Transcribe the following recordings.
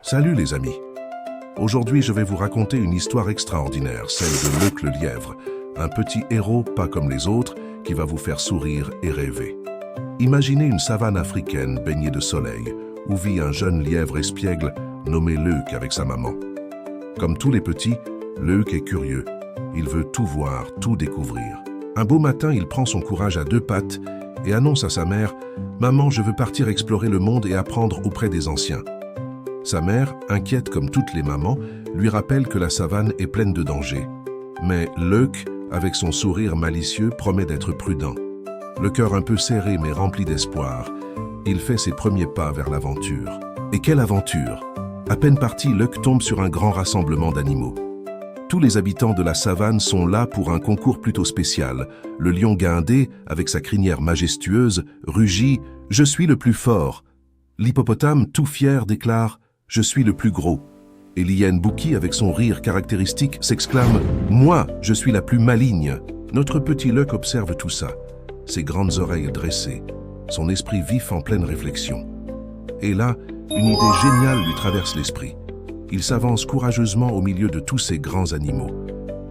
Salut les amis. Aujourd'hui, je vais vous raconter une histoire extraordinaire, celle de Luc le lièvre, un petit héros pas comme les autres qui va vous faire sourire et rêver. Imaginez une savane africaine baignée de soleil, où vit un jeune lièvre espiègle nommé Luc avec sa maman. Comme tous les petits, Luc est curieux. Il veut tout voir, tout découvrir. Un beau matin, il prend son courage à deux pattes et annonce à sa mère « Maman, je veux partir explorer le monde et apprendre auprès des anciens ». Sa mère, inquiète comme toutes les mamans, lui rappelle que la savane est pleine de dangers. Mais Luc, avec son sourire malicieux, promet d'être prudent. Le cœur un peu serré mais rempli d'espoir, il fait ses premiers pas vers l'aventure. Et quelle aventure! À peine parti, Luc tombe sur un grand rassemblement d'animaux. Tous les habitants de la savane sont là pour un concours plutôt spécial. Le lion guindé, avec sa crinière majestueuse, rugit « Je suis le plus fort ». L'hippopotame, tout fier, déclare « Je suis le plus gros ». Et l'hyène Bouki, avec son rire caractéristique, s'exclame « Moi, je suis la plus maligne ». Notre petit Luc observe tout ça, ses grandes oreilles dressées, son esprit vif en pleine réflexion. Et là, une idée géniale lui traverse l'esprit. Il s'avance courageusement au milieu de tous ces grands animaux.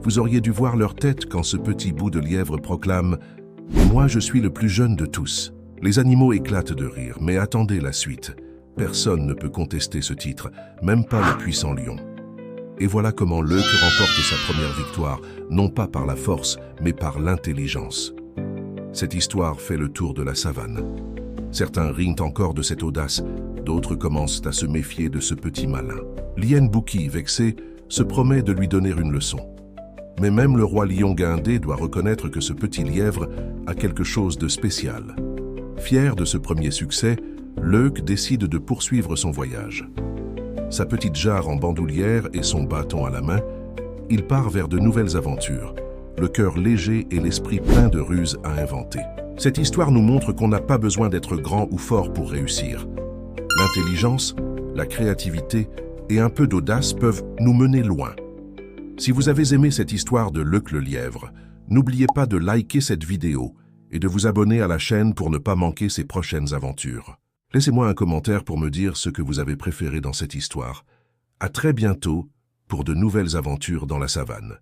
Vous auriez dû voir leur tête quand ce petit bout de lièvre proclame « Moi, je suis le plus jeune de tous ». Les animaux éclatent de rire, mais attendez la suite. Personne ne peut contester ce titre, même pas le puissant lion. Et voilà comment Luc remporte sa première victoire, non pas par la force, mais par l'intelligence. Cette histoire fait le tour de la savane. Certains rient encore de cette audace, d'autres commencent à se méfier de ce petit malin. L'hyène Bouki, vexé, se promet de lui donner une leçon. Mais même le roi lion guindé doit reconnaître que ce petit lièvre a quelque chose de spécial. Fier de ce premier succès, Luc décide de poursuivre son voyage. Sa petite jarre en bandoulière et son bâton à la main, il part vers de nouvelles aventures, le cœur léger et l'esprit plein de ruses à inventer. Cette histoire nous montre qu'on n'a pas besoin d'être grand ou fort pour réussir. L'intelligence, la créativité et un peu d'audace peuvent nous mener loin. Si vous avez aimé cette histoire de Luc le lièvre, n'oubliez pas de liker cette vidéo et de vous abonner à la chaîne pour ne pas manquer ses prochaines aventures. Laissez-moi un commentaire pour me dire ce que vous avez préféré dans cette histoire. À très bientôt pour de nouvelles aventures dans la savane.